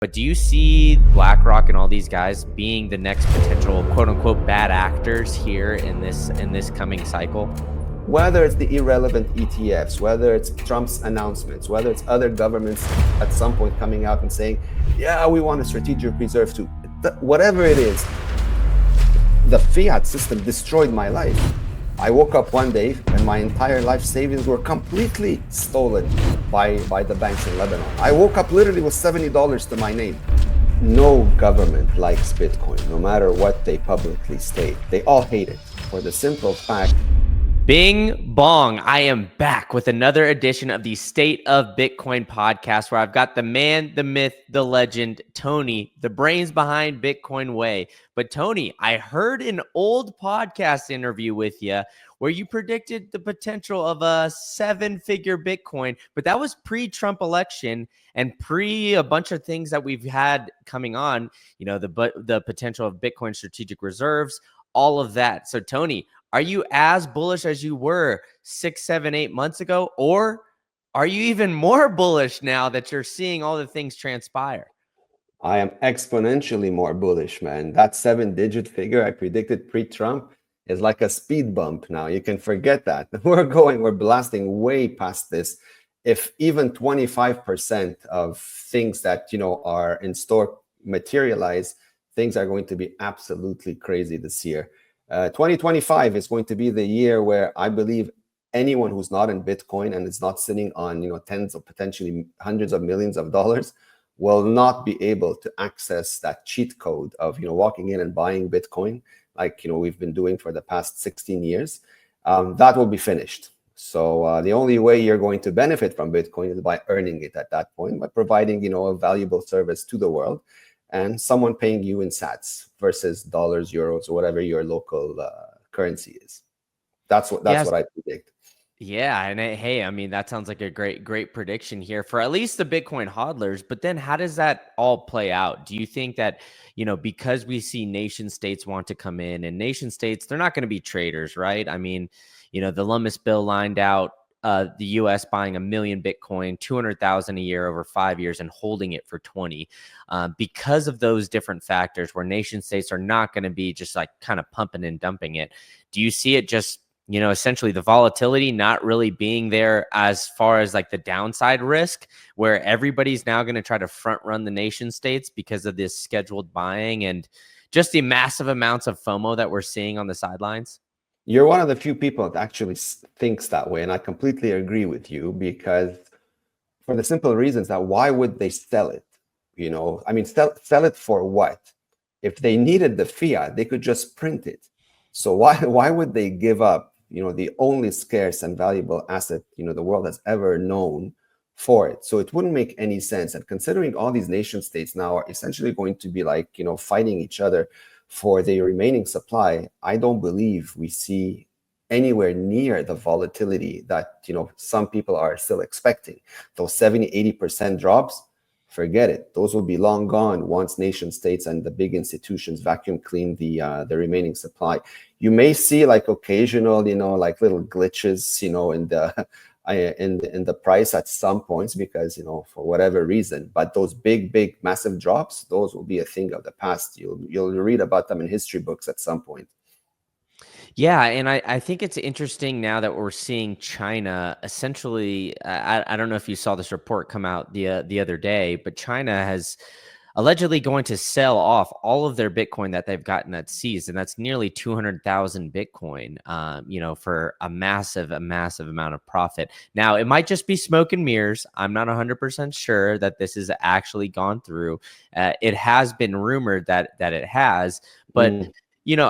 But do you see BlackRock and all these guys being the next potential quote unquote bad actors here in this coming cycle? Whether it's the irrelevant ETFs, whether it's Trump's announcements, whether it's other governments at some point coming out and saying, yeah, we want a strategic reserve too. Whatever it is, the fiat system destroyed my life. I woke up one day and my entire life savings were completely stolen by the banks in Lebanon. I woke up literally with $70 to my name. No government likes Bitcoin, no matter what they publicly state. They all hate it for the simple fact. Bing bong. I am back with another edition of the State of Bitcoin podcast, where I've got the man, the myth, the legend, Tony, the brains behind Bitcoin Way. But Tony, I heard an old podcast interview with you where you predicted the potential of a 7-figure Bitcoin, but that was pre-Trump election and pre a bunch of things that we've had coming on, you know, the potential of Bitcoin strategic reserves, all of that. So Tony, are you as bullish as you were 6, 7, 8 months ago? Or are you even more bullish now that you're seeing all the things transpire? I am exponentially more bullish, man. That 7-digit figure I predicted pre-Trump is like a speed bump now. You can forget that. We're blasting way past this. If even 25% of things that, are in store materialize, things are going to be absolutely crazy this year. 2025 is going to be the year where I believe anyone who's not in Bitcoin and is not sitting on tens of potentially hundreds of millions of dollars will not be able to access that cheat code of walking in and buying Bitcoin like we've been doing for the past 16 years. That will be finished. So the only way you're going to benefit from Bitcoin is by earning it at that point, by providing a valuable service to the world, and someone paying you in sats versus dollars, euros, or whatever your local currency is. That's what I predict. Yeah, and hey, I mean, that sounds like a great prediction here for at least the Bitcoin hodlers. But then how does that all play out? Do you think that, because we see nation states want to come in, and nation states, they're not going to be traders, right? I mean, the Lummis bill lined out the U.S. buying 1 million Bitcoin, 200,000 a year over 5 years, and holding it for 20. Because of those different factors, where nation states are not going to be just like kind of pumping and dumping it. Do you see it just essentially the volatility not really being there as far as like the downside risk, where everybody's now going to try to front run the nation states because of this scheduled buying and just the massive amounts of FOMO that we're seeing on the sidelines? You're one of the few people that actually thinks that way, and I completely agree with you, because for the simple reasons that why would they sell it? I mean, sell it for what? If they needed the fiat, they could just print it. So why would they give up the only scarce and valuable asset the world has ever known for it? So it wouldn't make any sense. And considering all these nation states now are essentially going to be like fighting each other for the remaining supply, I don't believe we see anywhere near the volatility that some people are still expecting. Those 70-80% drops, forget it. Those will be long gone once nation states and the big institutions vacuum clean the remaining supply. You may see like occasional, like little glitches, in the price at some points, because for whatever reason. But those big massive drops, those will be a thing of the past. You'll read about them in history books at some point. Yeah, and I think it's interesting now that we're seeing China essentially. I don't know if you saw this report come out the other day, but China has allegedly going to sell off all of their Bitcoin that they've gotten at seized, and that's nearly 200,000 Bitcoin. For a massive amount of profit. Now, it might just be smoke and mirrors. I'm not 100% sure that this has actually gone through. It has been rumored that it has, but.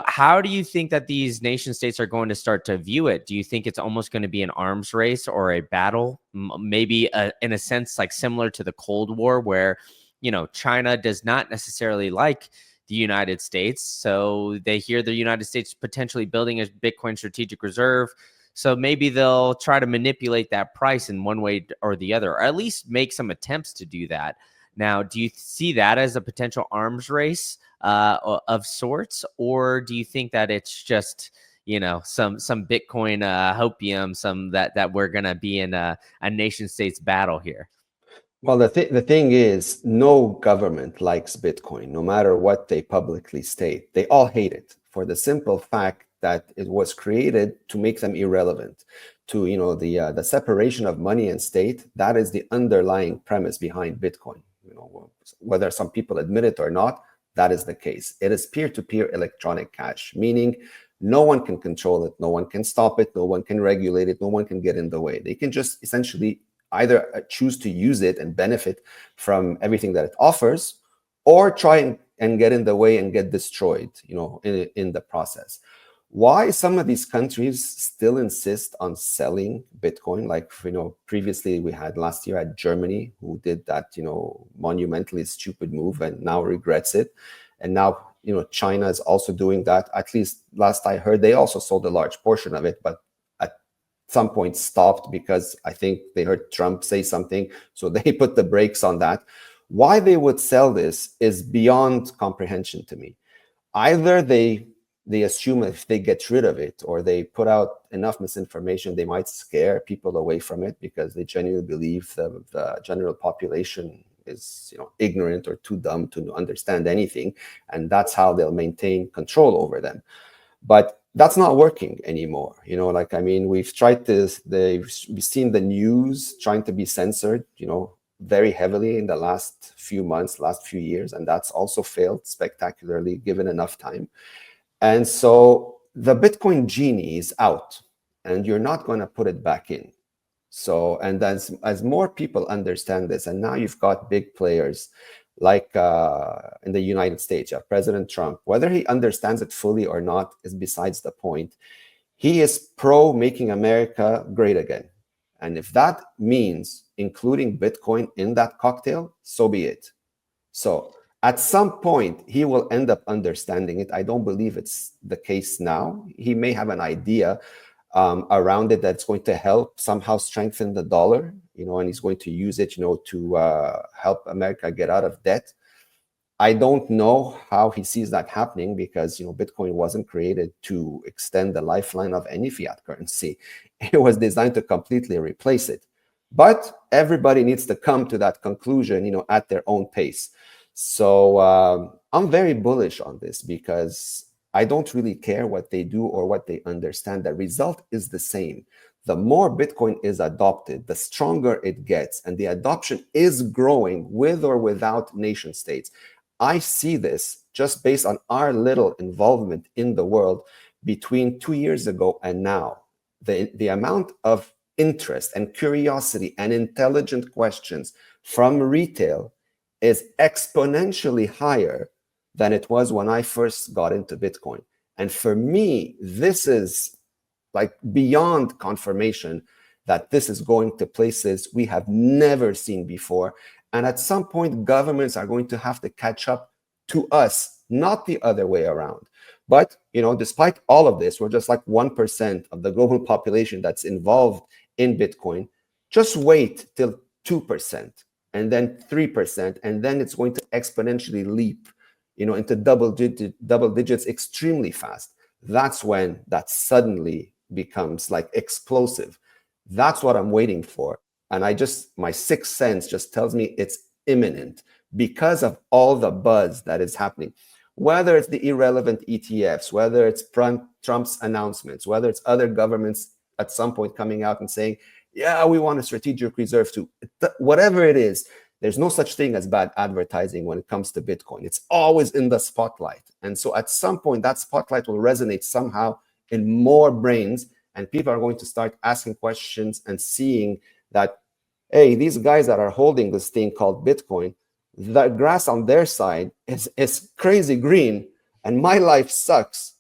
How do you think that these nation states are going to start to view it? Do you think it's almost going to be an arms race or a battle? Maybe in a sense, like similar to the Cold War, where, China does not necessarily like the United States. So they hear the United States potentially building a Bitcoin strategic reserve. So maybe they'll try to manipulate that price in one way or the other, or at least make some attempts to do that. Now, do you see that as a potential arms race of sorts, or do you think that it's just some Bitcoin hopium, some that we're gonna be in a nation states battle here? Well, the thing is, no government likes Bitcoin, no matter what they publicly state. They all hate it for the simple fact that it was created to make them irrelevant. To the separation of money and state. That is the underlying premise behind Bitcoin. Whether some people admit it or not, that is the case. It is peer-to-peer electronic cash, meaning no one can control it, no one can stop it, no one can regulate it, no one can get in the way. They can just essentially either choose to use it and benefit from everything that it offers, or try and get in the way and get destroyed, in the process. Why some of these countries still insist on selling Bitcoin? Like, previously we had last year at Germany, who did that, monumentally stupid move and now regrets it. And now, China is also doing that. At least last I heard, they also sold a large portion of it, but some point stopped because I think they heard Trump say something, so they put the brakes on that. Why they would sell this is beyond comprehension to me. Either they assume if they get rid of it, or they put out enough misinformation, they might scare people away from it because they genuinely believe the general population is ignorant or too dumb to understand anything, and that's how they'll maintain control over them. But that's not working anymore. We've tried this. We've seen the news trying to be censored, very heavily in the last few months, last few years, and that's also failed spectacularly given enough time. And so the Bitcoin genie is out, and you're not going to put it back in. So, and as more people understand this, and now you've got big players like in the United States, President Trump, whether he understands it fully or not is besides the point. He is pro making America great again. And if that means including Bitcoin in that cocktail, so be it. So at some point, he will end up understanding it. I don't believe it's the case now. He may have an idea around it that's going to help somehow strengthen the dollar, and he's going to use it, to help America get out of debt. I don't know how he sees that happening because, Bitcoin wasn't created to extend the lifeline of any fiat currency. It was designed to completely replace it. But everybody needs to come to that conclusion, at their own pace. So I'm very bullish on this because I don't really care what they do or what they understand. The result is the same. The more Bitcoin is adopted, the stronger it gets, and the adoption is growing with or without nation states. I see this just based on our little involvement in the world between 2 years ago and now. The amount of interest and curiosity and intelligent questions from retail is exponentially higher than it was when I first got into Bitcoin. And for me, this is like beyond confirmation that this is going to places we have never seen before. And at some point, governments are going to have to catch up to us, not the other way around. But, despite all of this, we're just like 1% of the global population that's involved in Bitcoin. Just wait till 2%, and then 3%, and then it's going to exponentially leap, into double digits extremely fast. That's when that suddenly becomes like explosive. That's what I'm waiting for. And my sixth sense just tells me it's imminent because of all the buzz that is happening. Whether it's the irrelevant ETFs, whether it's Trump's announcements, whether it's other governments at some point coming out and saying, yeah, we want a strategic reserve too. Whatever it is, there's no such thing as bad advertising when it comes to Bitcoin. It's always in the spotlight. And so at some point, that spotlight will resonate somehow in more brains, and people are going to start asking questions and seeing that, hey, these guys that are holding this thing called Bitcoin, the grass on their side is crazy green, and my life sucks.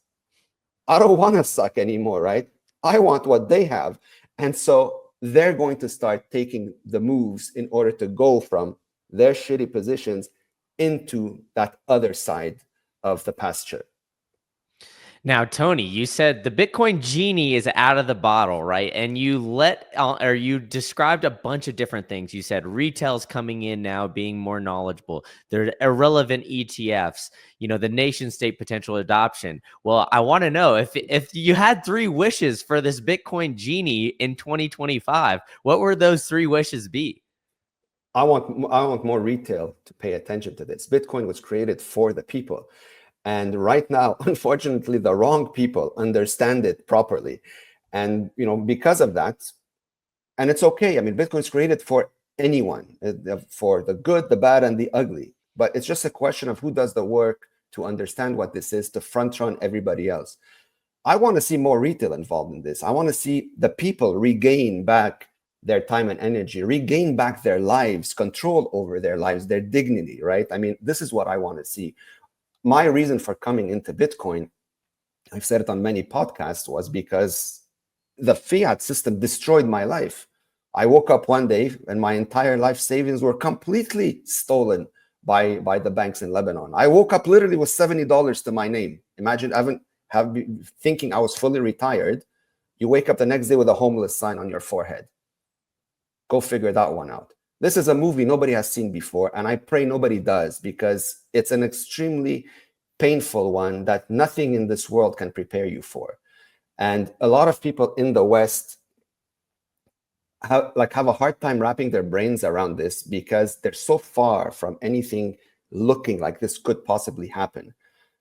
I don't want to suck anymore, right? I want what they have. And so they're going to start taking the moves in order to go from their shitty positions into that other side of the pasture. Now, Tony, you said the Bitcoin genie is out of the bottle, right? And you described a bunch of different things. You said retail's coming in now, being more knowledgeable. There are irrelevant ETFs, the nation state potential adoption. Well, I want to know if you had 3 wishes for this Bitcoin genie in 2025, what would those 3 wishes be? I want more retail to pay attention to this. Bitcoin was created for the people. And right now, unfortunately, the wrong people understand it properly. And because of that, and it's okay. I mean, Bitcoin's created for anyone, for the good, the bad, and the ugly. But it's just a question of who does the work to understand what this is, to front run everybody else. I want to see more retail involved in this. I want to see the people regain back their time and energy, regain back their lives, control over their lives, their dignity, right? I mean, this is what I want to see. My reason for coming into Bitcoin, I've said it on many podcasts, was because the fiat system destroyed my life. I woke up one day and my entire life savings were completely stolen by the banks in Lebanon. I woke up literally with $70 to my name. Imagine thinking I was fully retired. You wake up the next day with a homeless sign on your forehead. Go figure that one out. This is a movie nobody has seen before, and I pray nobody does, because it's an extremely painful one that nothing in this world can prepare you for. And a lot of people in the West have a hard time wrapping their brains around this, because they're so far from anything looking like this could possibly happen.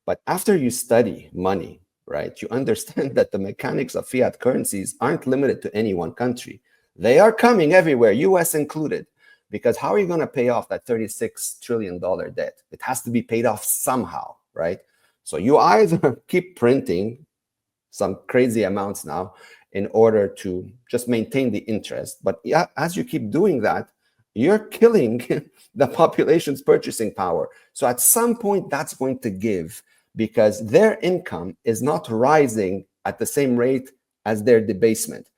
But after you study money, right, you understand that the mechanics of fiat currencies aren't limited to any one country. They are coming everywhere, US included, because how are you going to pay off that $36 trillion debt? It has to be paid off somehow, right? So you either keep printing some crazy amounts now in order to just maintain the interest. But yeah, as you keep doing that, you're killing the population's purchasing power. So at some point, that's going to give, because their income is not rising at the same rate as their debasement.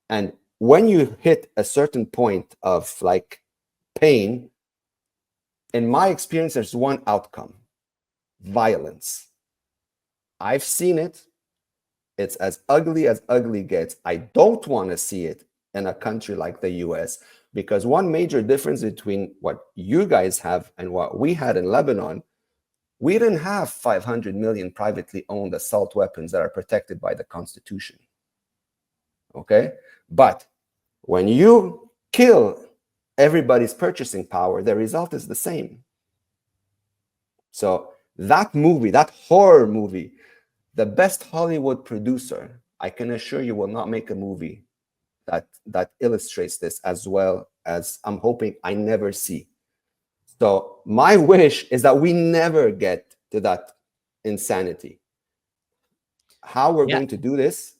And when you hit a certain point of pain, in my experience, there's one outcome: violence. I've seen it. It's as ugly gets. I don't want to see it in a country like the US, because one major difference between what you guys have and what we had in Lebanon, we didn't have 500 million privately owned assault weapons that are protected by the Constitution. Okay? But when you kill everybody's purchasing power, the result is the same. So that movie, that horror movie, the best Hollywood producer, I can assure you, will not make a movie that illustrates this as well as I'm hoping I never see. So my wish is that we never get to that insanity. How we're going to do this,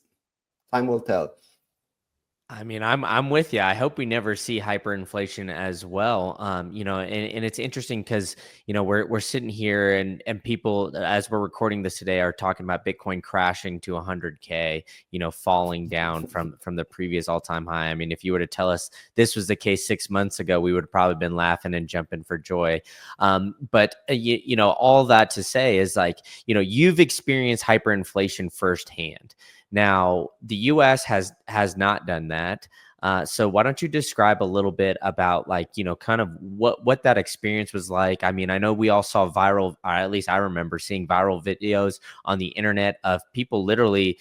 time will tell. I mean, I'm with you. I hope we never see hyperinflation as well. And it's interesting because we're sitting here and people, as we're recording this today, are talking about Bitcoin crashing to 100K, falling down from the previous all-time high. I mean, if you were to tell us this was the case 6 months ago, we would have probably been laughing and jumping for joy. But all that to say is you've experienced hyperinflation firsthand. Now, the U.S. has not done that. So why don't you describe a little bit about kind of what that experience was like? I mean, I know we all saw viral, or at least I remember seeing viral videos on the internet of people literally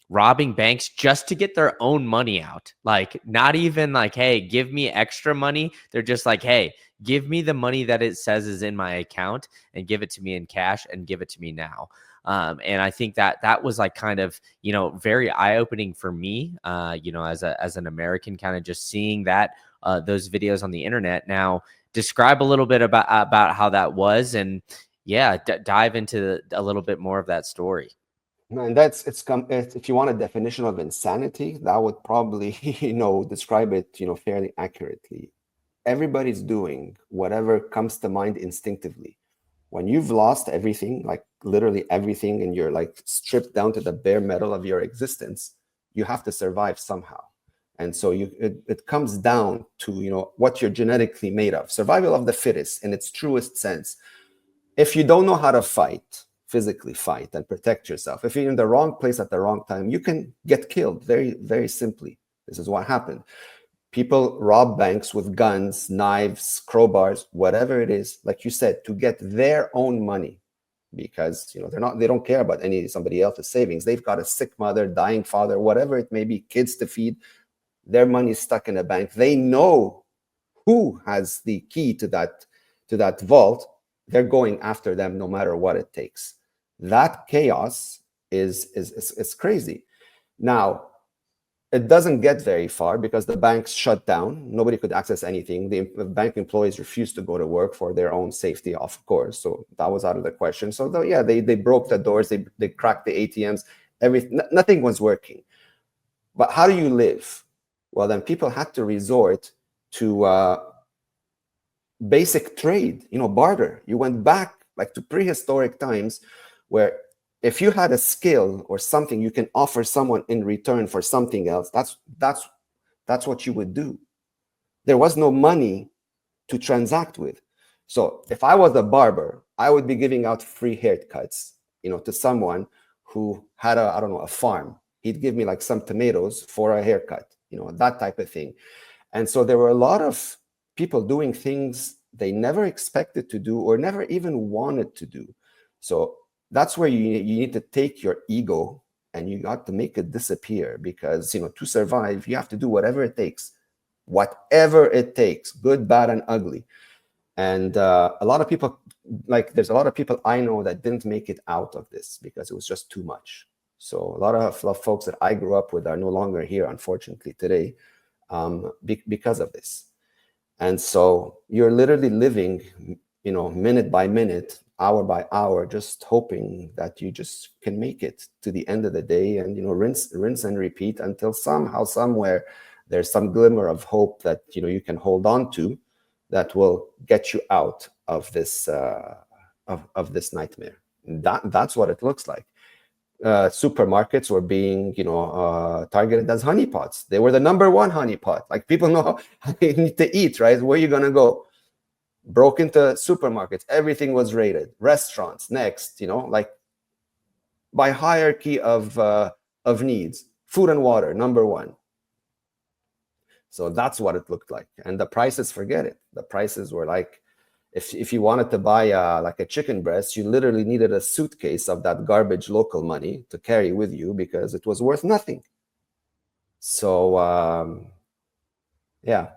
robbing banks just to get their own money out. Like, not even hey, give me extra money. They're just hey, give me the money that it says is in my account and give it to me in cash and give it to me now. And I think that was kind of, very eye-opening for me, as an American, kind of just seeing that, those videos on the internet. Now, describe a little bit about how that was, and dive into a little bit more of that story. And if you want a definition of insanity, that would probably, describe it, fairly accurately. Everybody's doing whatever comes to mind instinctively. When you've lost everything, literally everything, and you're stripped down to the bare metal of your existence, you have to survive somehow. And so it comes down to, what you're genetically made of. Survival of the fittest in its truest sense. If you don't know how to physically fight and protect yourself, if you're in the wrong place at the wrong time, you can get killed very, very simply. This is what happened. People rob banks with guns, knives, crowbars, whatever it is, like you said, to get their own money, because they don't care about somebody else's savings. They've got a sick mother, dying father, whatever it may be, kids to feed. Their money is stuck in a bank. They know who has the key to that vault, they're going after them no matter what it takes. That chaos is crazy. Now, it doesn't get very far because the banks shut down. Nobody could access anything. The bank employees refused to go to work for their own safety, of course. So that was out of the question. So yeah, they broke the doors. They cracked the ATMs. Nothing was working. But how do you live? Well, then people had to resort to basic trade, barter. You went back like to prehistoric times where if you had a skill or something you can offer someone in return for something else, that's what you would do. There was no money to transact with. So if I was a barber, I would be giving out free haircuts, to someone who had a farm. He'd give me like some tomatoes for a haircut, that type of thing. And so there were a lot of people doing things they never expected to do or never even wanted to do. So that's where you need to take your ego and you got to make it disappear, because to survive you have to do whatever it takes, good, bad, and ugly. And a lot of people, there's a lot of people I know that didn't make it out of this because it was just too much. So a lot of folks that I grew up with are no longer here, unfortunately, today, because of this. And so you're literally living, minute by minute, hour by hour, just hoping that you just can make it to the end of the day, and rinse and repeat until somehow, somewhere, there's some glimmer of hope that you can hold on to, that will get you out of this of this nightmare. That's what it looks like. Supermarkets were being, targeted as honeypots. They were the #1 honeypot. Like, people know you need to eat, right? Where are you gonna go? Broke into supermarkets. Everything was raided. Restaurants next, by hierarchy of needs. Food and water, #1. So that's what it looked like. And the prices, forget it. The prices were like, if you wanted to buy like a chicken breast, you literally needed a suitcase of that garbage local money to carry with you because it was worth nothing. So yeah.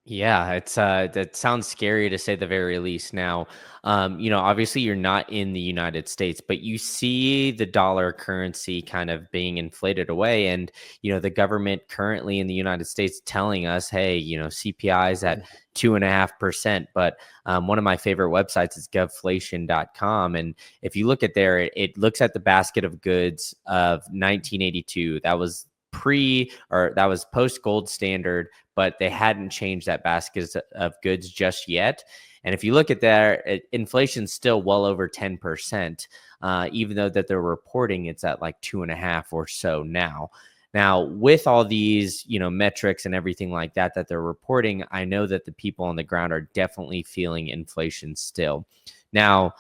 Yeah, it's that sounds scary to say the very least. Now, obviously you're not in the United States, but you see the dollar currency kind of being inflated away, and the government currently in the United States telling us, hey, CPI is at 2.5%. But one of my favorite websites is govflation.com, and if you look at there, it looks at the basket of goods of 1982. That was post gold standard, but they hadn't changed that basket of goods just yet. And if you look at there, inflation's still well over 10%, even though that they're reporting it's at like 2.5 or so now. Now, with all these, metrics and everything like that they're reporting, I know that the people on the ground are definitely feeling inflation still. Now,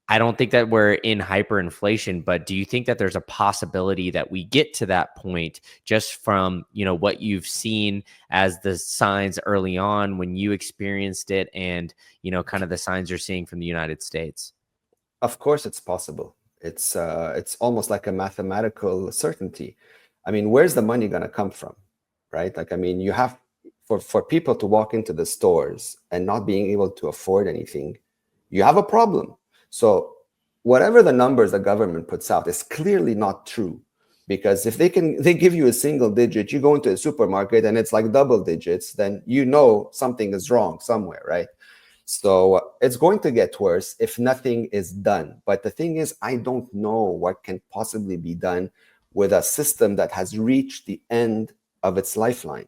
I don't think that we're in hyperinflation, but do you think that there's a possibility that we get to that point just from, what you've seen as the signs early on when you experienced it, and, kind of the signs you're seeing from the United States? Of course it's possible. It's almost like a mathematical certainty. I mean, where's the money going to come from, right? Like, I mean, you have, for people to walk into the stores and not being able to afford anything, you have a problem. So whatever the numbers the government puts out is clearly not true, because if they give you a single digit, you go into a supermarket and it's like double digits, then something is wrong somewhere, right? So it's going to get worse if nothing is done. But the thing is, I don't know what can possibly be done with a system that has reached the end of its lifeline.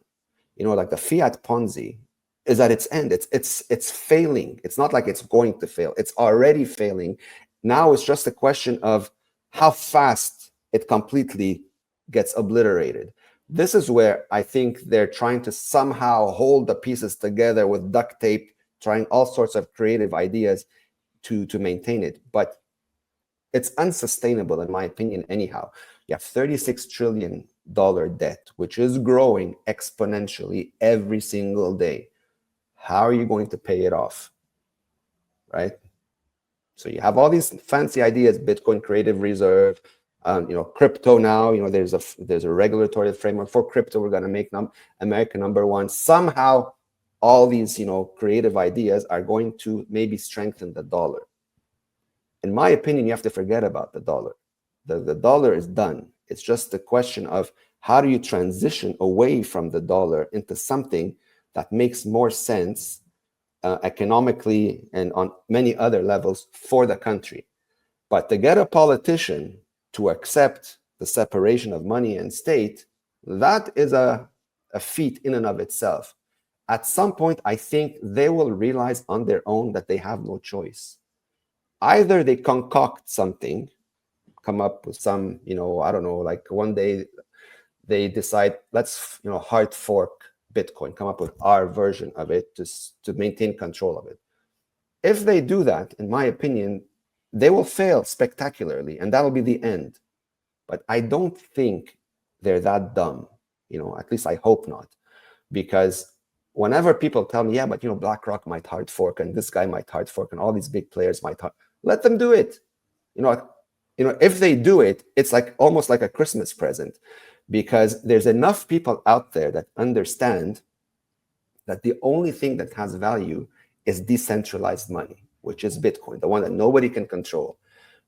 Like the fiat Ponzi is at its end. It's failing. It's not like it's going to fail. It's already failing. Now it's just a question of how fast it completely gets obliterated. This is where I think they're trying to somehow hold the pieces together with duct tape, trying all sorts of creative ideas to maintain it. But it's unsustainable, in my opinion, anyhow. You have $36 trillion debt, which is growing exponentially every single day. How are you going to pay it off, right? So you have all these fancy ideas, Bitcoin creative reserve, crypto now, there's a regulatory framework for crypto. We're going to make America #1. Somehow all these, creative ideas are going to maybe strengthen the dollar. In my opinion, you have to forget about the dollar. The dollar is done. It's just a question of how do you transition away from the dollar into something that makes more sense economically and on many other levels for the country. But to get a politician to accept the separation of money and state, that is a feat in and of itself. At some point, I think they will realize on their own that they have no choice. Either they concoct something, come up with some, I don't know, like one day they decide, let's, hard fork Bitcoin, come up with our version of it to maintain control of it. If they do that, in my opinion, they will fail spectacularly, and that'll be the end. But I don't think they're that dumb, at least I hope not. Because whenever people tell me, yeah, but BlackRock might hard fork, and this guy might hard fork, and all these big players might let them do it. If they do it, it's like almost like a Christmas present, because there's enough people out there that understand that the only thing that has value is decentralized money, which is Bitcoin, the one that nobody can control.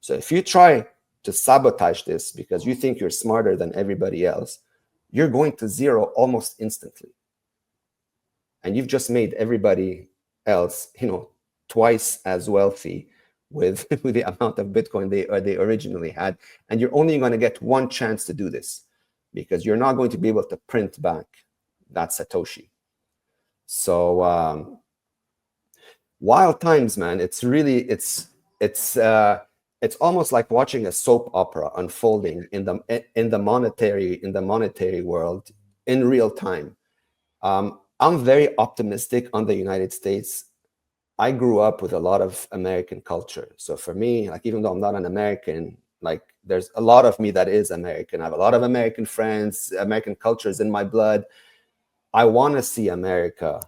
So if you try to sabotage this because you think you're smarter than everybody else, you're going to zero almost instantly. And you've just made everybody else, twice as wealthy with the amount of Bitcoin they originally had. And you're only going to get one chance to do this, because you're not going to be able to print back that Satoshi. So wild times, man. It's really, it's almost like watching a soap opera unfolding in the monetary world in real time. I'm very optimistic on the United States. I grew up with a lot of American culture. So for me, like, even though I'm not an American, like, there's a lot of me that is American. I have a lot of American friends. American culture is in my blood. I want to see America,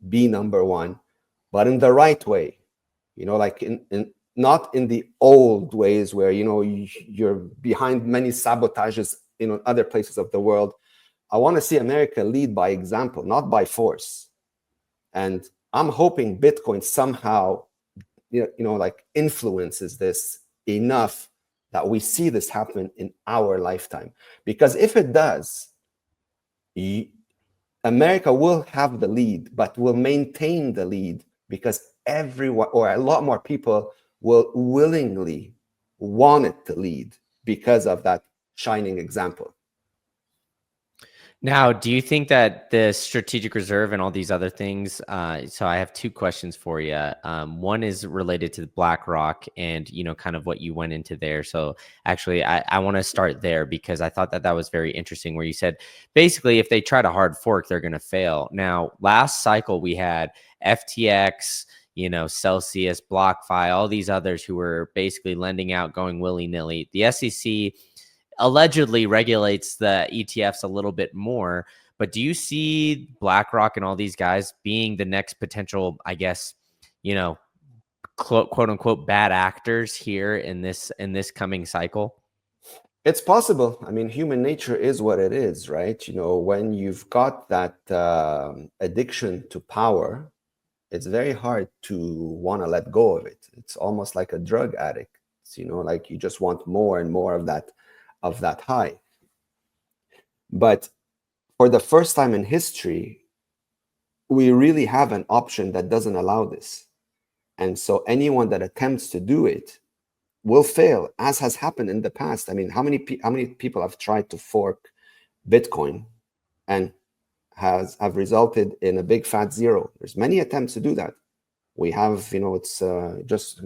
be number one, but in the right way, like not in the old ways where, you're behind many sabotages, other places of the world. I want to see America lead by example, not by force. And I'm hoping Bitcoin somehow, like, influences this enough that we see this happen in our lifetime. Because if it does, America will have the lead, but will maintain the lead, because everyone, or a lot more people, will willingly want it to lead because of that shining example. Now, do you think that the strategic reserve and all these other things, so I have two questions for you. One is related to BlackRock and, kind of what you went into there. So actually, I want to start there, because I thought that was very interesting, where you said, basically, if they try to hard fork, they're going to fail. Now, last cycle, we had FTX, Celsius, BlockFi, all these others who were basically lending out, going willy-nilly. The SEC allegedly regulates the ETFs a little bit more, but do you see BlackRock and all these guys being the next potential, I guess, quote unquote, bad actors here in this coming cycle? It's possible. I mean, human nature is what it is, right? When you've got that addiction to power, it's very hard to want to let go of it. It's almost like a drug addict. Like, you just want more and more of that high. But for the first time in history, we really have an option that doesn't allow this. And so anyone that attempts to do it will fail, as has happened in the past. I mean, how many people have tried to fork Bitcoin and have resulted in a big fat zero? There's many attempts to do that. We have, it's just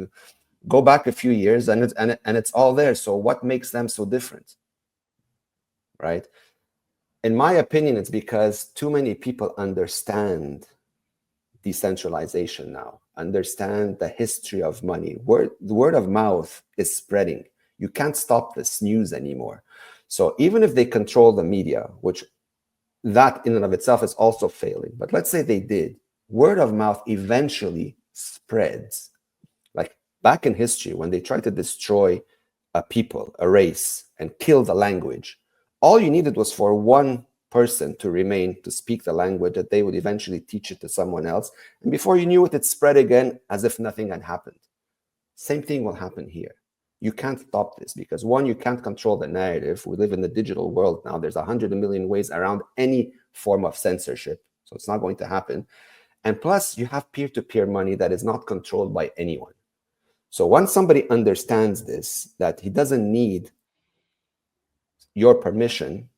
go back a few years, and it's all there. So what makes them so different, right? In my opinion, it's because too many people understand decentralization now, understand the history of money. The word of mouth is spreading. You can't stop this news anymore. So even if they control the media, which that in and of itself is also failing, but let's say they did, word of mouth eventually spreads. Like back in history, when they tried to destroy a people, a race, and kill the language, all you needed was for one person to remain, to speak the language, that they would eventually teach it to someone else. And before you knew it, it spread again as if nothing had happened. Same thing will happen here. You can't stop this because, one, you can't control the narrative. We live in the digital world now. There's 100 million ways around any form of censorship. So it's not going to happen. And plus, you have peer-to-peer money that is not controlled by anyone. So once somebody understands this, that he doesn't need your permission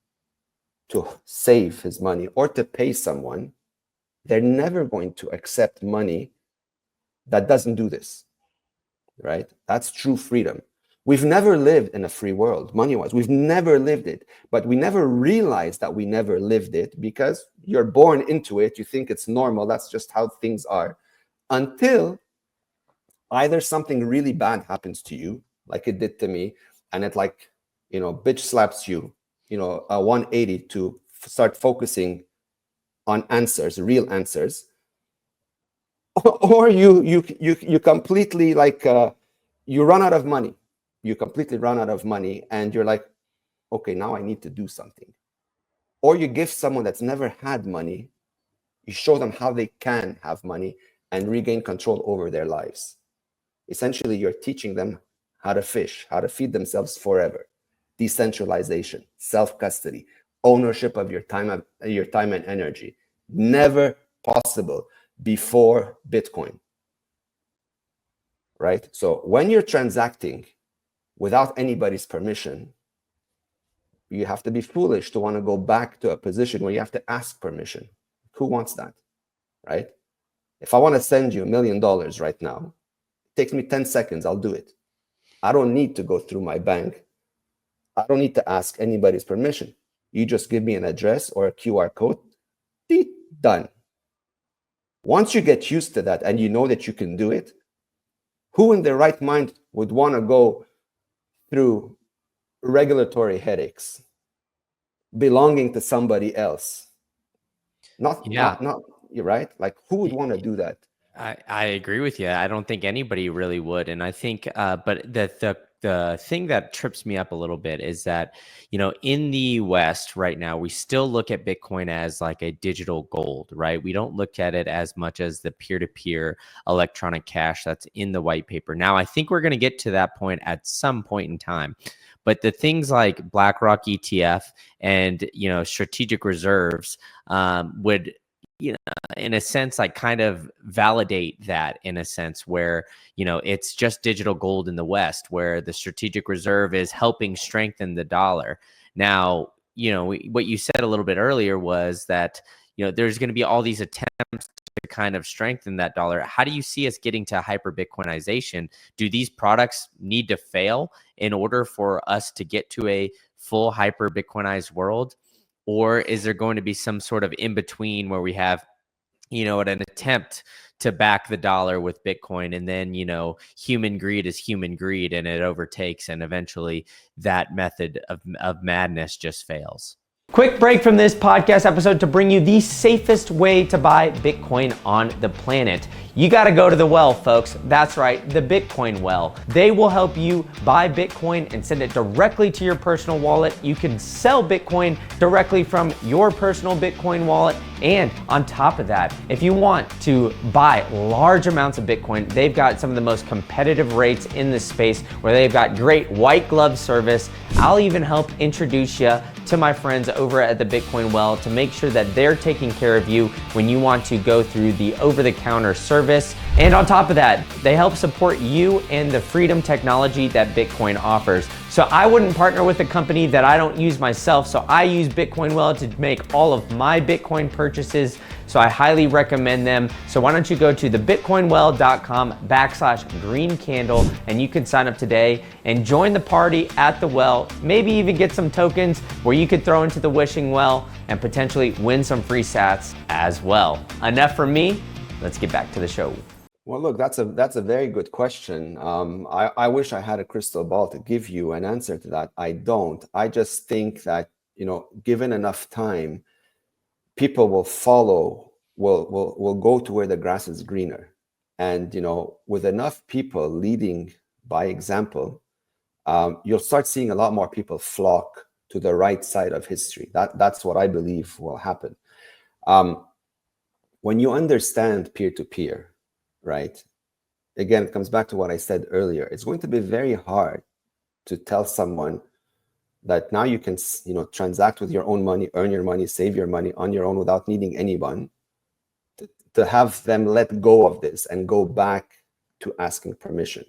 to save his money or to pay someone, they're never going to accept money that doesn't do this, right? That's true freedom. We've never lived in a free world, money-wise. We've never lived it, but we never realized that we never lived it because you're born into it. You think it's normal. That's just how things are, until either something really bad happens to you, like it did to me, and it like, bitch slaps you, a 180 to start focusing on answers, real answers, or you completely you run out of money. You completely run out of money, and you're like, okay, now I need to do something. Or you give someone that's never had money, you show them how they can have money and regain control over their lives. Essentially, you're teaching them how to fish, how to feed themselves forever. Decentralization, self-custody, ownership of your time and energy. Never possible before Bitcoin, right? So when you're transacting without anybody's permission, you have to be foolish to want to go back to a position where you have to ask permission. Who wants that, right? If I want to send you $1 million right now, it takes me 10 seconds, I'll do it. I don't need to go through my bank. I don't need to ask anybody's permission. You just give me an address or a QR code, done. Once you get used to that and you know that you can do it, who in their right mind would want to go through regulatory headaches belonging to somebody else? Not you're right. Like, who would want to do that? I agree with you. I don't think anybody really would. And I think, but the thing that trips me up a little bit is that, in the West right now, we still look at Bitcoin as like a digital gold, right? We don't look at it as much as the peer-to-peer electronic cash that's in the white paper. Now, I think we're going to get to that point at some point in time. But the things like BlackRock ETF and, strategic reserves would, in a sense, like kind of validate that, in a sense where, it's just digital gold in the West, where the strategic reserve is helping strengthen the dollar. Now, what you said a little bit earlier was that, there's going to be all these attempts to kind of strengthen that dollar. How do you see us getting to hyper Bitcoinization? Do these products need to fail in order for us to get to a full hyper Bitcoinized world? Or is there going to be some sort of in between where we have, an attempt to back the dollar with Bitcoin, and then, human greed is human greed and it overtakes, and eventually that method of madness just fails? Quick break from this podcast episode to bring you the safest way to buy Bitcoin on the planet. You got to go to the well, folks. That's right, the Bitcoin well. They will help you buy Bitcoin and send it directly to your personal wallet. You can sell Bitcoin directly from your personal Bitcoin wallet. And on top of that, if you want to buy large amounts of Bitcoin, they've got some of the most competitive rates in this space, where they've got great white glove service. I'll even help introduce you to my friends over at the Bitcoin Well to make sure that they're taking care of you when you want to go through the over-the-counter service. And on top of that, they help support you and the freedom technology that Bitcoin offers. So I wouldn't partner with a company that I don't use myself. So I use Bitcoin Well to make all of my Bitcoin purchases. So I highly recommend them. So why don't you go to thebitcoinwell.com/greencandle and you can sign up today and join the party at the well. Maybe even get some tokens where you could throw into the wishing well and potentially win some free sats as well. Enough from me. Let's get back to the show. Well, look, that's a very good question. I wish I had a crystal ball to give you an answer to that. I don't. I just think that, given enough time, people will follow, will go to where the grass is greener. And, with enough people leading by example, you'll start seeing a lot more people flock to the right side of history. That's what I believe will happen. When you understand peer-to-peer, right? Again, it comes back to what I said earlier. It's going to be very hard to tell someone that now you can, transact with your own money, earn your money, save your money on your own without needing anyone, to have them let go of this and go back to asking permission.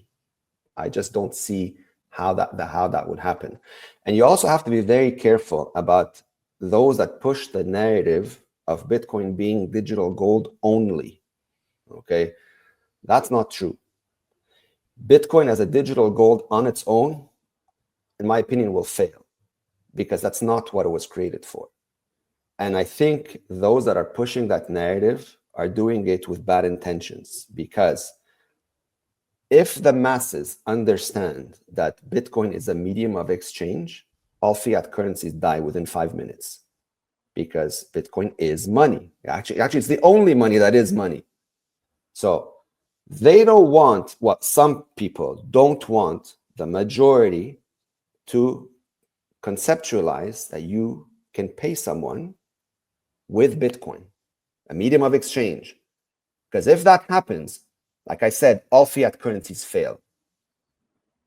I just don't see how that would happen. And you also have to be very careful about those that push the narrative of Bitcoin being digital gold only. Okay, that's not true. Bitcoin as a digital gold on its own, in my opinion, will fail, because that's not what it was created for. And I think those that are pushing that narrative are doing it with bad intentions, because if the masses understand that Bitcoin is a medium of exchange, all fiat currencies die within 5 minutes, because Bitcoin is money. Actually, it's the only money that is money. So they don't want what some people don't want the majority to conceptualize, that you can pay someone with Bitcoin, a medium of exchange. Because if that happens, like I said, all fiat currencies fail.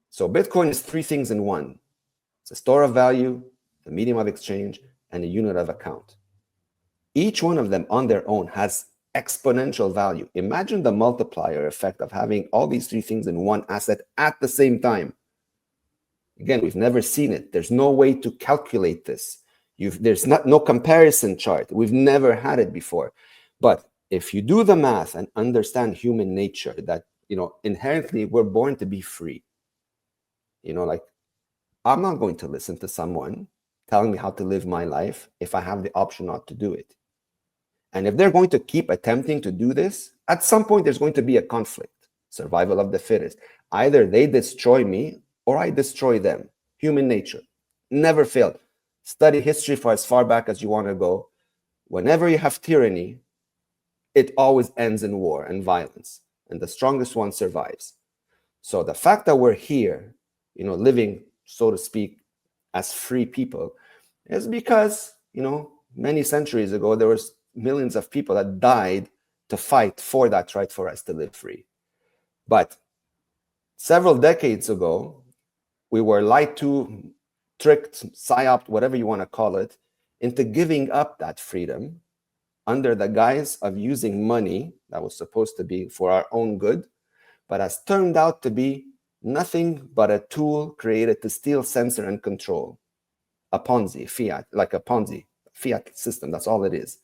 So Bitcoin is 3 things in one. It's a store of value, a medium of exchange, and a unit of account. Each one of them on their own has exponential value. Imagine the multiplier effect of having all these 3 things in one asset at the same time. Again, we've never seen it. There's no way to calculate this. There's no comparison chart. We've never had it before. But if you do the math and understand human nature, that, inherently we're born to be free. Like, I'm not going to listen to someone telling me how to live my life if I have the option not to do it. And if they're going to keep attempting to do this, at some point there's going to be a conflict, survival of the fittest. Either they destroy me or I destroy them. Human nature, never failed. Study history for as far back as you want to go. Whenever you have tyranny, it always ends in war and violence, and the strongest one survives. So the fact that we're here, living, so to speak, as free people, is because, many centuries ago, there was millions of people that died to fight for that right for us to live free. But several decades ago, we were lied to, tricked, psyoped, whatever you want to call it, into giving up that freedom under the guise of using money that was supposed to be for our own good, but has turned out to be nothing but a tool created to steal, censor, and control. A Ponzi, fiat, like a Ponzi, fiat system, that's all it is.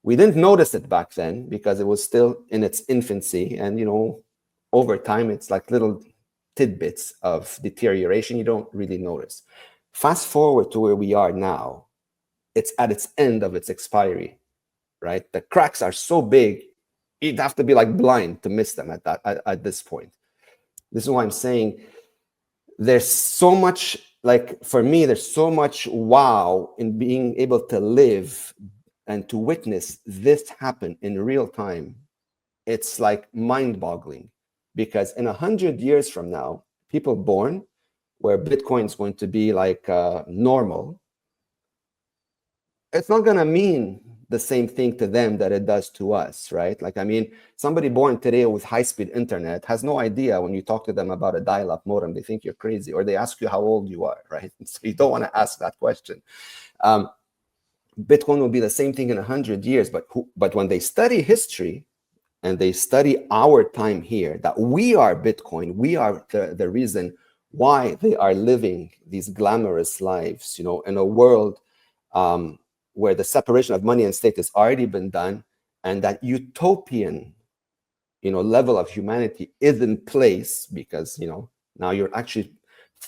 We didn't notice it back then because it was still in its infancy, and over time it's like little tidbits of deterioration you don't really notice. Fast forward to where we are now, it's at its end of its expiry, right? The cracks are so big, you'd have to be like blind to miss them at this point. This is why I'm saying there's so much, like, for me, there's so much wow in being able to live and to witness this happen in real time. It's like mind-boggling, because in 100 years from now, people born where Bitcoin is going to be like normal, it's not going to mean the same thing to them that it does to us, right? Like, I mean, somebody born today with high-speed internet has no idea when you talk to them about a dial-up modem. They think you're crazy, or they ask you how old you are, right? So you don't want to ask that question. Bitcoin will be the same thing in 100 years, but when they study history and they study our time here, that we are Bitcoin, we are the reason why they are living these glamorous lives, in a world where the separation of money and state has already been done, and that utopian, level of humanity is in place, because, now you're actually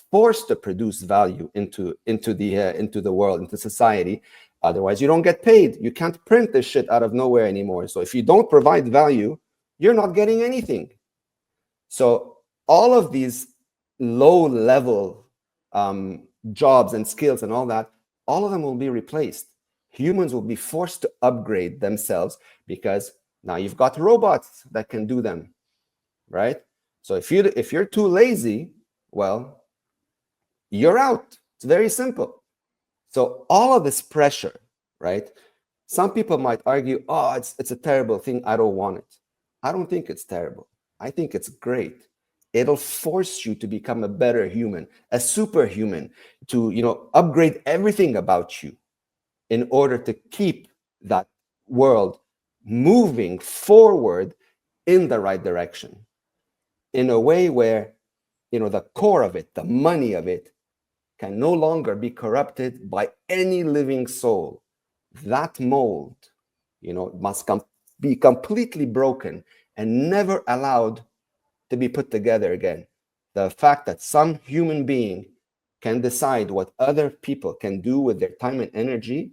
forced to produce value into the world, into society. Otherwise, you don't get paid. You can't print this shit out of nowhere anymore. So if you don't provide value, you're not getting anything. So all of these low-level jobs and skills and all that, all of them will be replaced. Humans will be forced to upgrade themselves, because now you've got robots that can do them, right? So if you're too lazy, well, you're out. It's very simple. So all of this pressure, right? Some people might argue, oh, it's a terrible thing. I don't want it. I don't think it's terrible. I think it's great. It'll force you to become a better human, a superhuman, to upgrade everything about you in order to keep that world moving forward in the right direction, in a way where the core of it, the money of it, can no longer be corrupted by any living soul. That mold, must be completely broken and never allowed to be put together again. The fact that some human being can decide what other people can do with their time and energy,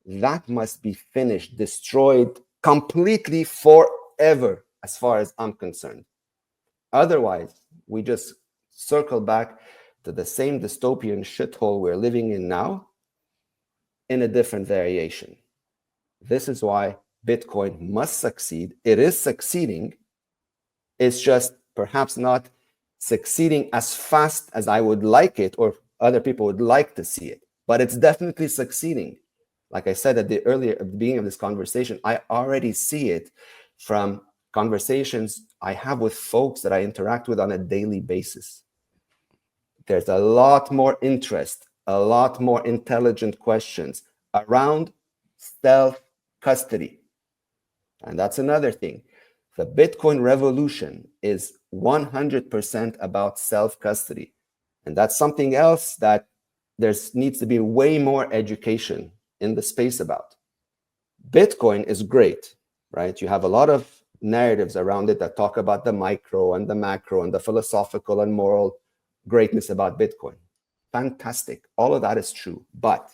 that must be finished, destroyed completely forever, as far as I'm concerned. Otherwise, we just circle back to the same dystopian shithole we're living in now in a different variation. This is why Bitcoin must succeed. It is succeeding. It's just perhaps not succeeding as fast as I would like it or other people would like to see it, but it's definitely succeeding. Like I said at the beginning of this conversation, I already see it from conversations I have with folks that I interact with on a daily basis. There's a lot more interest, a lot more intelligent questions around self-custody. And that's another thing. The Bitcoin revolution is 100% about self-custody. And that's something else that there needs to be way more education in the space about. Bitcoin is great, right? You have a lot of narratives around it that talk about the micro and the macro and the philosophical and moral greatness about Bitcoin. Fantastic. All of that is true. But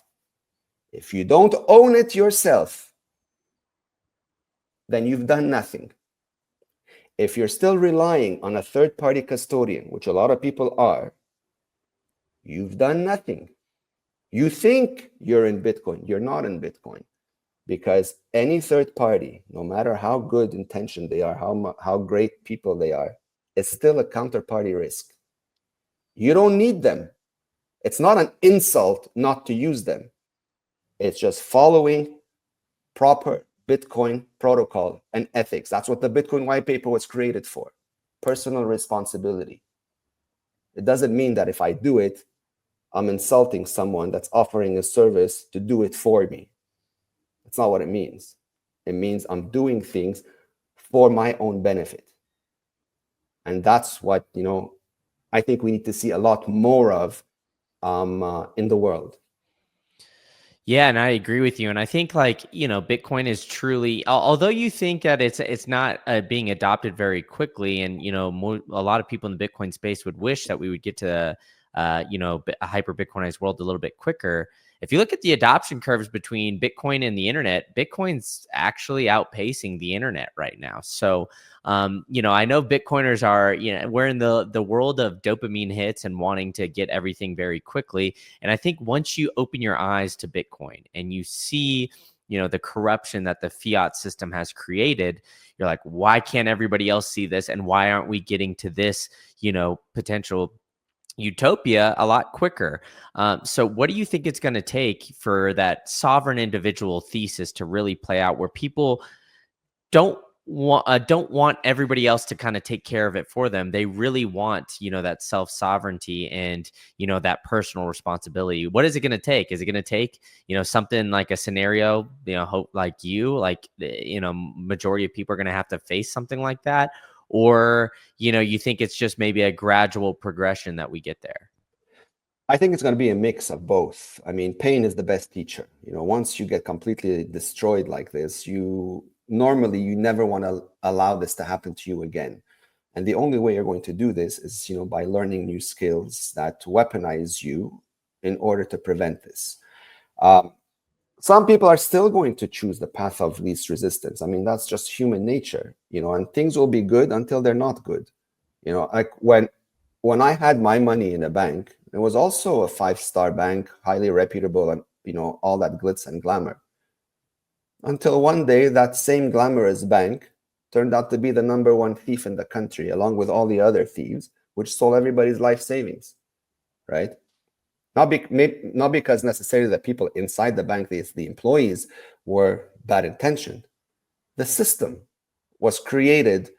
if you don't own it yourself, then you've done nothing. If you're still relying on a third-party custodian, which a lot of people are, you've done nothing. You think you're in Bitcoin. You're not in Bitcoin. Because any third party, no matter how good intentioned they are, how great people they are, is still a counterparty risk. You don't need them. It's not an insult not to use them. It's just following proper Bitcoin protocol and ethics. That's what the Bitcoin white paper was created for. Personal responsibility. It doesn't mean that if I do it, I'm insulting someone that's offering a service to do it for me. That's not what it means. It means I'm doing things for my own benefit. And that's what, I think we need to see a lot more of in the world. Yeah, and I agree with you. And I think Bitcoin is truly, although you think that it's not being adopted very quickly, and a lot of people in the Bitcoin space would wish that we would get to a hyper Bitcoinized world a little bit quicker. If you look at the adoption curves between Bitcoin and the internet, Bitcoin's actually outpacing the internet right now. So, I know Bitcoiners are, we're in the world of dopamine hits and wanting to get everything very quickly. And I think once you open your eyes to Bitcoin and you see, the corruption that the fiat system has created, you're like, why can't everybody else see this? And why aren't we getting to this, potential utopia a lot quicker? So what do you think it's going to take for that sovereign individual thesis to really play out, where people don't want everybody else to kind of take care of it for them? They really want, that self-sovereignty and, that personal responsibility. What is it going to take? Is it going to take, something like a scenario, hope like majority of people are going to have to face something like that? Or, you think it's just maybe a gradual progression that we get there? I think it's going to be a mix of both. I mean, pain is the best teacher. Once you get completely destroyed like this, normally you never want to allow this to happen to you again. And the only way you're going to do this is, by learning new skills that weaponize you in order to prevent this. Some people are still going to choose the path of least resistance. I mean, that's just human nature, and things will be good until they're not good. Like when I had my money in a bank, it was also a 5-star bank, highly reputable, and, all that glitz and glamour. Until one day, that same glamorous bank turned out to be the #1 thief in the country, along with all the other thieves, which stole everybody's life savings, right? Not because necessarily the people inside the bank, the employees, were bad intentioned. The system was created,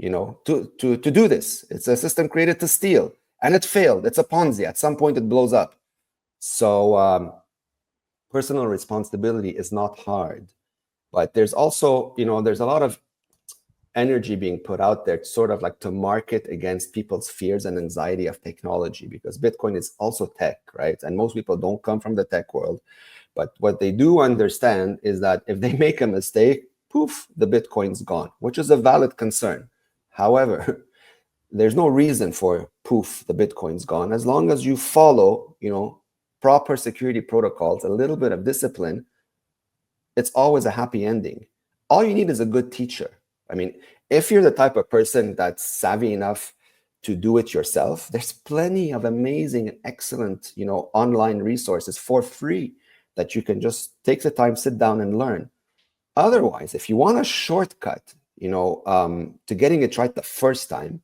to do this. It's a system created to steal, and it failed. It's a Ponzi. At some point, it blows up. So personal responsibility is not hard, but there's also, there's a lot of energy being put out there, sort of like to market against people's fears and anxiety of technology, because Bitcoin is also tech, right? And most people don't come from the tech world, but what they do understand is that if they make a mistake, poof, the Bitcoin's gone, which is a valid concern. However, there's no reason for poof, the Bitcoin's gone, as long as you follow, proper security protocols, a little bit of discipline. It's always a happy ending. All you need is a good teacher. I mean, if you're the type of person that's savvy enough to do it yourself, there's plenty of amazing and excellent, online resources for free that you can just take the time, sit down and learn. Otherwise, if you want a shortcut, to getting it right the first time,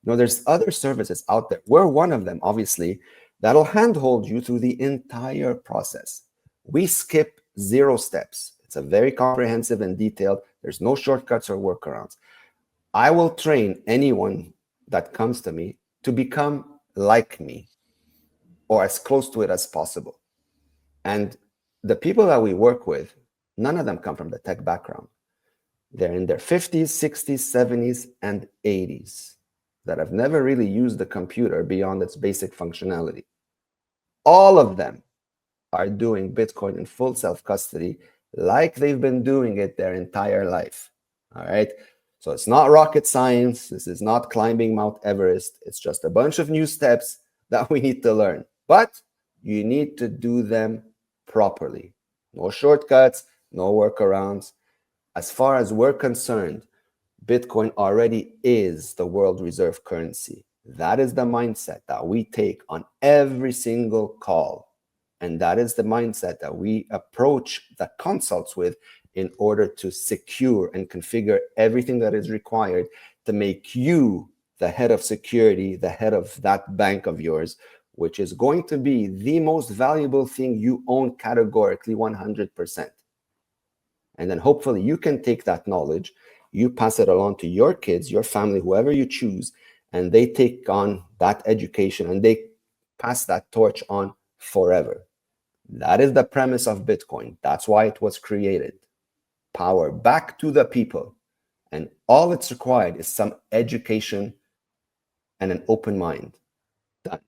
there's other services out there. We're one of them, obviously, that'll handhold you through the entire process. We skip 0 steps. It's a very comprehensive and detailed. There's no shortcuts or workarounds. I will train anyone that comes to me to become like me, or as close to it as possible. And the people that we work with, none of them come from the tech background. They're in their 50s, 60s, 70s, and 80s that have never really used the computer beyond its basic functionality. All of them are doing Bitcoin in full self-custody like they've been doing it their entire life. All right. So it's not rocket science. This is not climbing Mount Everest. It's just a bunch of new steps that we need to learn. But you need to do them properly. No shortcuts, no workarounds. As far as we're concerned, Bitcoin already is the world reserve currency. That is the mindset that we take on every single call. And that is the mindset that we approach the consults with in order to secure and configure everything that is required to make you the head of security, the head of that bank of yours, which is going to be the most valuable thing you own categorically 100%. And then hopefully you can take that knowledge, you pass it along to your kids, your family, whoever you choose, and they take on that education and they pass that torch on forever. That is the premise of Bitcoin. That's why it was created. Power back to the people. And all it's required is some education and an open mind. Done.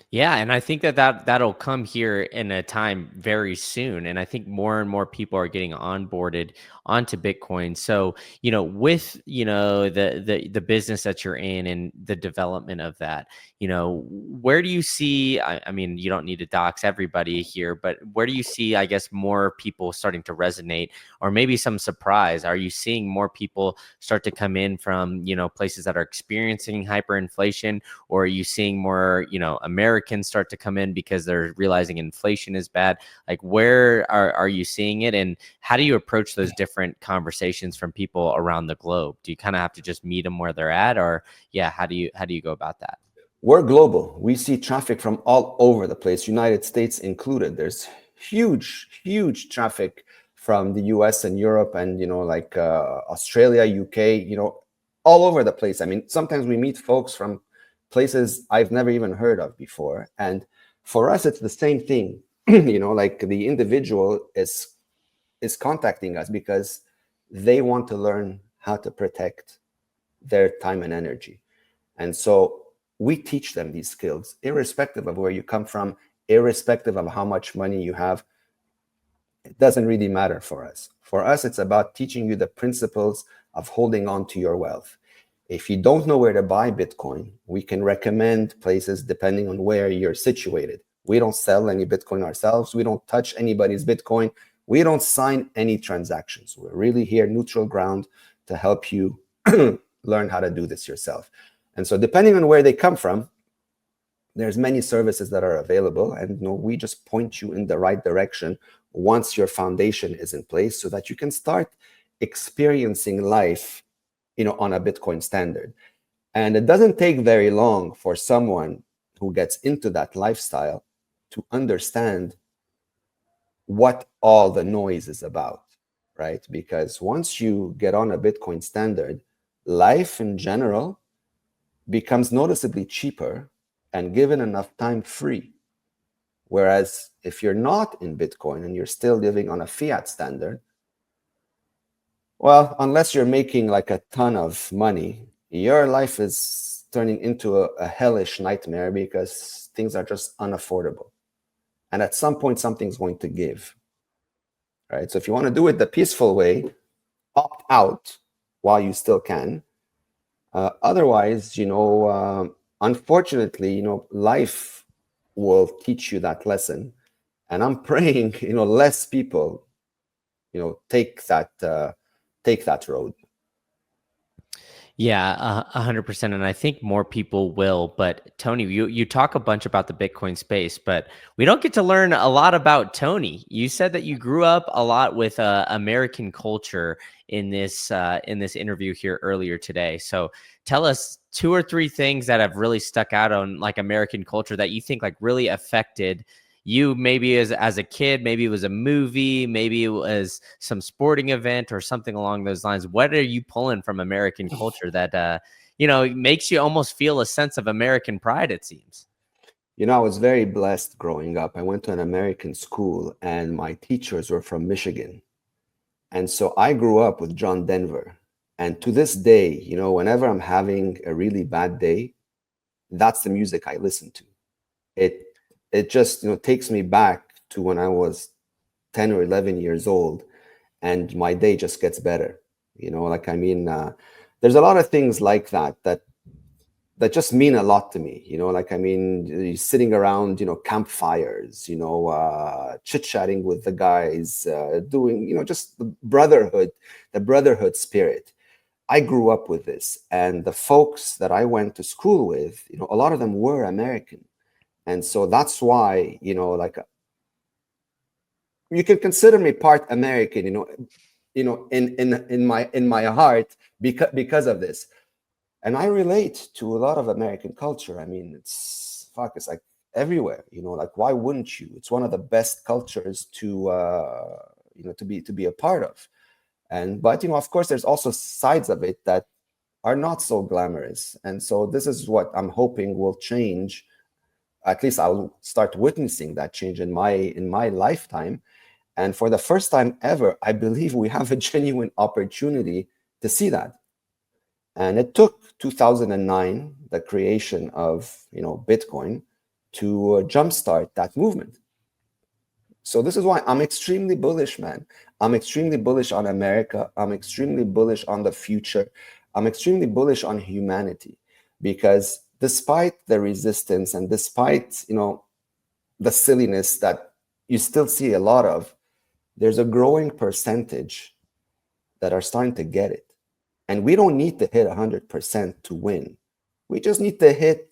Yeah, and I think that'll come here in a time very soon. And I think more and more people are getting onboarded onto Bitcoin. So, with, the business that you're in and the development of that, where do you see, I mean, you don't need to dox everybody here, but where do you see, I guess, more people starting to resonate, or maybe some surprise? Are you seeing more people start to come in from, places that are experiencing hyperinflation, or are you seeing more, Americans start to come in because they're realizing inflation is bad? Like, where are you seeing it, and how do you approach those different conversations from people around the globe? Do you kind of have to just meet them where they're at, or how do you go about that? We're global. We see traffic from all over the place, United States included. There's huge traffic from the US and Europe and, Australia, UK, all over the place. I mean, sometimes we meet folks from places I've never even heard of before. And for us, it's the same thing. Like the individual is contacting us because they want to learn how to protect their time and energy. And so we teach them these skills, irrespective of where you come from, irrespective of how much money you have. It doesn't really matter for us. For us, it's about teaching you the principles of holding on to your wealth. If you don't know where to buy Bitcoin, we can recommend places depending on where you're situated. We don't sell any Bitcoin ourselves. We don't touch anybody's Bitcoin. We don't sign any transactions. We're really here, neutral ground, to help you learn how to do this yourself. And so depending on where they come from, there's many services that are available, and we just point you in the right direction once your foundation is in place so that you can start experiencing life, on a Bitcoin standard. And it doesn't take very long for someone who gets into that lifestyle to understand what all the noise is about, right? Because once you get on a Bitcoin standard, life in general becomes noticeably cheaper and given enough time free. Whereas if you're not in Bitcoin and you're still living on a fiat standard, well, unless you're making like a ton of money, your life is turning into a hellish nightmare because things are just unaffordable. And at some point, something's going to give, right? So if you want to do it the peaceful way, opt out while you still can. Otherwise, unfortunately, life will teach you that lesson. And I'm praying, less people, take that road. Yeah, 100%. And I think more people will. But Tony, you talk a bunch about the Bitcoin space, but we don't get to learn a lot about Tony. You said that you grew up a lot with American culture in this interview here earlier today. So tell us 2 or 3 things that have really stuck out on like American culture that you think like really affected you, maybe as a kid. Maybe it was a movie, maybe it was some sporting event or something along those lines. What are you pulling from American culture that makes you almost feel a sense of American pride, it seems? I was very blessed growing up. I went to an American school and my teachers were from Michigan. And so I grew up with John Denver. And to this day, whenever I'm having a really bad day, that's the music I listen to. It just takes me back to when I was 10 or 11 years old, and my day just gets better. There's a lot of things like that just mean a lot to me. Sitting around campfires, chit-chatting with the guys, doing just the brotherhood spirit. I grew up with this, and the folks that I went to school with, a lot of them were American. And so that's why, you can consider me part American, in my heart because of this. And I relate to a lot of American culture. I mean, it's like everywhere, like why wouldn't you? It's one of the best cultures to be a part of. But of course, there's also sides of it that are not so glamorous. And so this is what I'm hoping will change. At least I'll start witnessing that change in my lifetime. And for the first time ever, I believe we have a genuine opportunity to see that. And it took 2009, the creation of Bitcoin, to jumpstart that movement. So this is why I'm extremely bullish, man. I'm extremely bullish on America. I'm extremely bullish on the future. I'm extremely bullish on humanity, because despite the resistance and despite the silliness that you still see a lot of, there's a growing percentage that are starting to get it. And we don't need to hit 100% to win. We just need to hit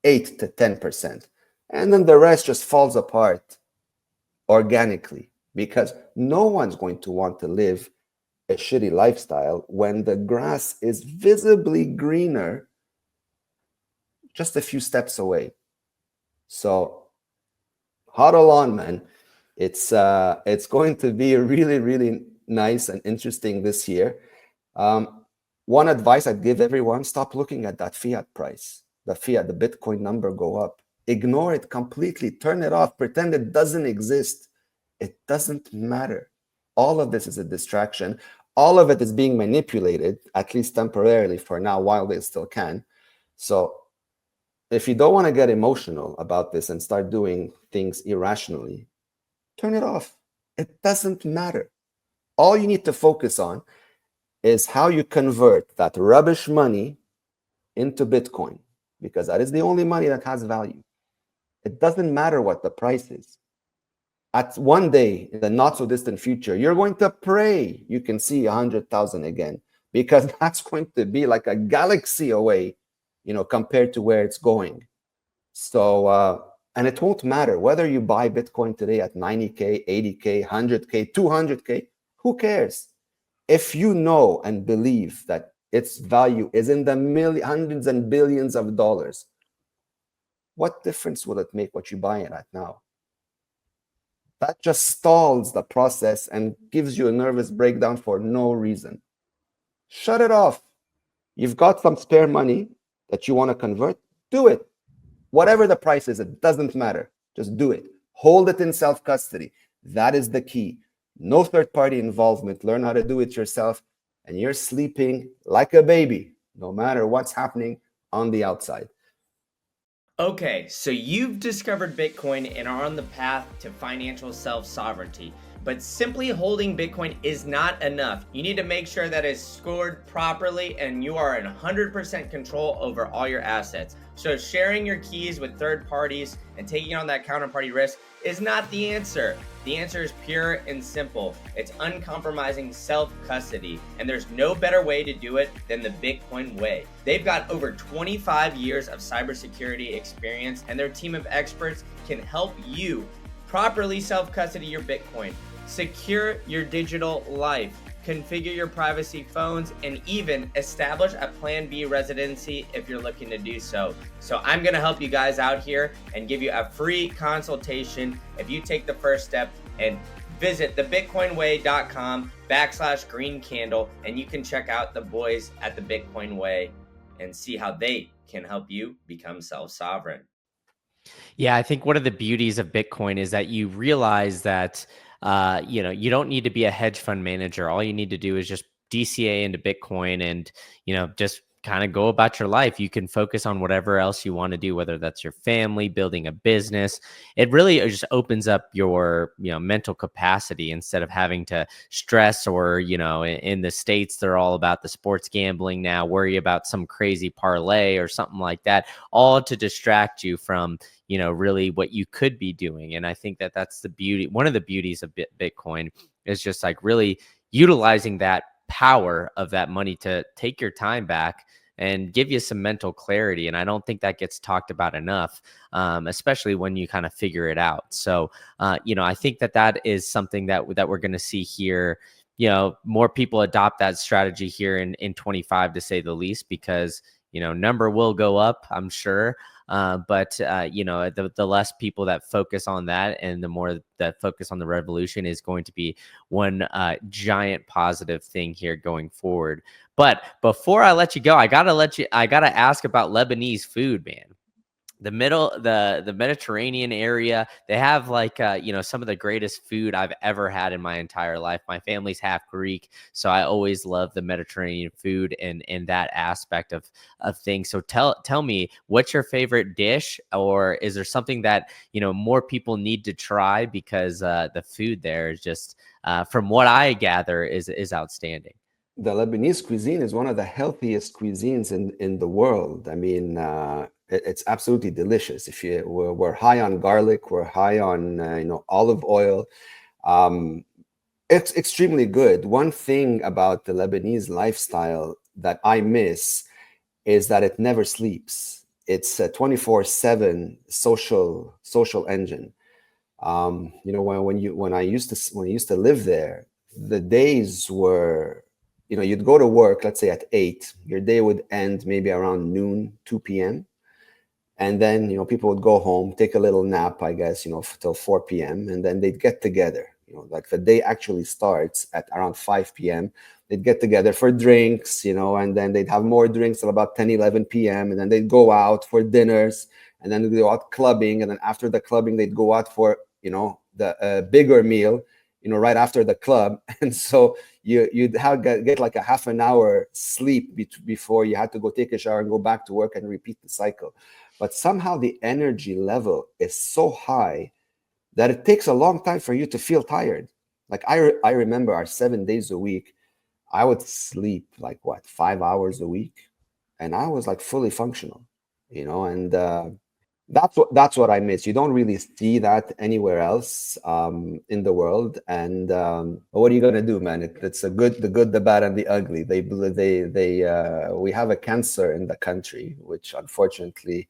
8 to 10%. And then the rest just falls apart organically, because no one's going to want to live a shitty lifestyle when the grass is visibly greener just a few steps away. So huddle on, man. It's going to be really, really nice and interesting this year. One advice I'd give everyone: stop looking at that fiat price, the Bitcoin number go up. Ignore it completely, turn it off, pretend it doesn't exist. It doesn't matter. All of this is a distraction. All of it is being manipulated, at least temporarily for now, while they still can. So if you don't want to get emotional about this and start doing things irrationally, turn it off. It doesn't matter. All you need to focus on is how you convert that rubbish money into Bitcoin, because that is the only money that has value. It doesn't matter what the price is. At one day in the not so distant future, you're going to pray you can see 100,000 again, because that's going to be like a galaxy away, compared to where it's going. So, and it won't matter whether you buy Bitcoin today at 90K, 80K, 100K, 200K, who cares? If you know and believe that its value is in the hundreds and billions of dollars, what difference will it make what you buy it at now? That just stalls the process and gives you a nervous breakdown for no reason. Shut it off. You've got some spare money that you want to convert, do it. Whatever the price is, it doesn't matter. Just do it. Hold it in self-custody. That is the key. No third-party involvement. Learn how to do it yourself, and you're sleeping like a baby, no matter what's happening on the outside. Okay, so you've discovered Bitcoin and are on the path to financial self-sovereignty. But simply holding Bitcoin is not enough. You need to make sure that it's scored properly and you are in 100% control over all your assets. So sharing your keys with third parties and taking on that counterparty risk is not the answer. The answer is pure and simple. It's uncompromising self-custody, and there's no better way to do it than the Bitcoin way. They've got over 25 years of cybersecurity experience, and their team of experts can help you properly self-custody your Bitcoin, secure your digital life, configure your privacy phones, and even establish a Plan B residency if you're looking to do so. So I'm gonna help you guys out here and give you a free consultation if you take the first step and visit thebitcoinway.com/green candle, and you can check out the boys at the Bitcoin Way and see how they can help you become self-sovereign. Yeah, I think one of the beauties of Bitcoin is that you realize that you don't need to be a hedge fund manager. All you need to do is just DCA into Bitcoin and just kind of go about your life. You can focus on whatever else you want to do, whether that's your family, building a business. It really just opens up your mental capacity instead of having to stress or in the States they're all about the sports gambling now, worry about some crazy parlay or something like that, all to distract you from really what you could be doing. And I think that that's the beauty. One of the beauties of Bitcoin is just like really utilizing that power of that money to take your time back and give you some mental clarity. And I don't think that gets talked about enough, especially when you kind of figure it out. So, I think that that is something that we're going to see here. More people adopt that strategy here in 25, to say the least, because number will go up, I'm sure. But the less people that focus on that and the more that focus on the revolution is going to be one giant positive thing here going forward. But before I let you go, I gotta ask about Lebanese food, man. The Mediterranean area, they have some of the greatest food I've ever had in my entire life. My family's half Greek, so I always love the Mediterranean food and that aspect of things. So tell me, what's your favorite dish, or is there something that more people need to try, because the food there is just from what I gather is outstanding. The Lebanese cuisine is one of the healthiest cuisines in the world. I mean, it's absolutely delicious. We're high on garlic, we're high on olive oil. It's extremely good. One thing about the Lebanese lifestyle that I miss is that it never sleeps. It's a 24/7 social engine. When I used to live there, the days were, you'd go to work, let's say at 8, your day would end maybe around noon, 2 p.m. And then, people would go home, take a little nap, I guess, till 4 p.m. And then they'd get together, like the day actually starts at around 5 p.m. They'd get together for drinks, and then they'd have more drinks till about 10, 11 p.m. And then they'd go out for dinners, and then they'd go out clubbing. And then after the clubbing, they'd go out for, the bigger meal, right after the club. And so you'd get like a half an hour sleep before you had to go take a shower and go back to work and repeat the cycle. But somehow the energy level is so high that it takes a long time for you to feel tired. Like I remember our 7 days a week, I would sleep 5 hours a week, and I was like fully functional, and that's what I miss. You don't really see that anywhere else in the world. And what are you gonna do, man? It's the good, the bad, and the ugly. We have a cancer in the country, which unfortunately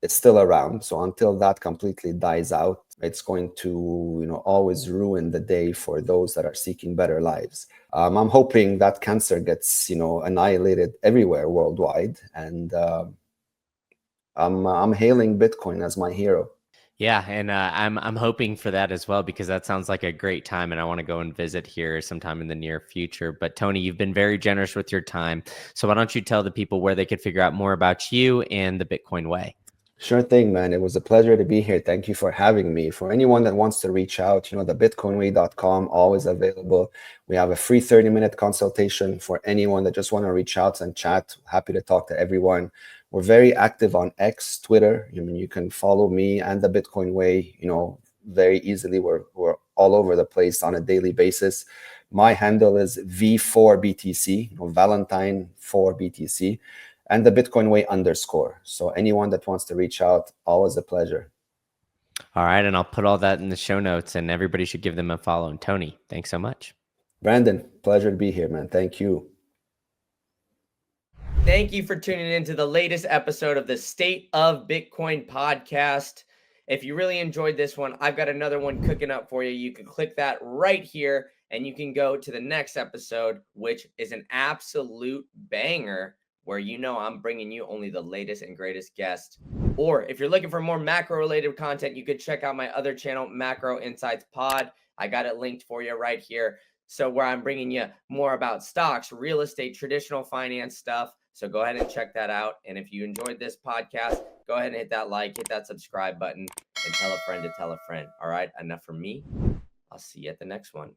it's still around. So until that completely dies out, it's going to always ruin the day for those that are seeking better lives. I'm hoping that cancer gets annihilated everywhere worldwide, and I'm hailing Bitcoin as my hero. Yeah, and I'm hoping for that as well, because that sounds like a great time, and I want to go and visit here sometime in the near future. But Tony, you've been very generous with your time, so why don't you tell the people where they could figure out more about you and the Bitcoin way? Sure thing, man. It was a pleasure to be here. Thank you for having me. For anyone that wants to reach out, the bitcoinway.com, always available. We have a free 30-minute consultation for anyone that just want to reach out and chat. Happy to talk to everyone. We're very active on X, Twitter. I mean, you can follow me and the Bitcoin Way, very easily. We're all over the place on a daily basis. My handle is V4BTC, Valentine 4BTC. And the Bitcoin Way _. So anyone that wants to reach out, always a pleasure. All right, and I'll put all that in the show notes, and everybody should give them a follow. And Tony, thanks so much. Brandon, pleasure to be here, man. Thank you. Thank you for tuning in to the latest episode of the State of Bitcoin podcast. If you really enjoyed this one, I've got another one cooking up for you. You can click that right here, and you can go to the next episode, which is an absolute banger, where I'm bringing you only the latest and greatest guests. Or if you're looking for more macro-related content, you could check out my other channel, Macro Insights Pod. I got it linked for you right here. So where I'm bringing you more about stocks, real estate, traditional finance stuff. So go ahead and check that out. And if you enjoyed this podcast, go ahead and hit that like, hit that subscribe button, and tell a friend to tell a friend. All right, enough from me. I'll see you at the next one.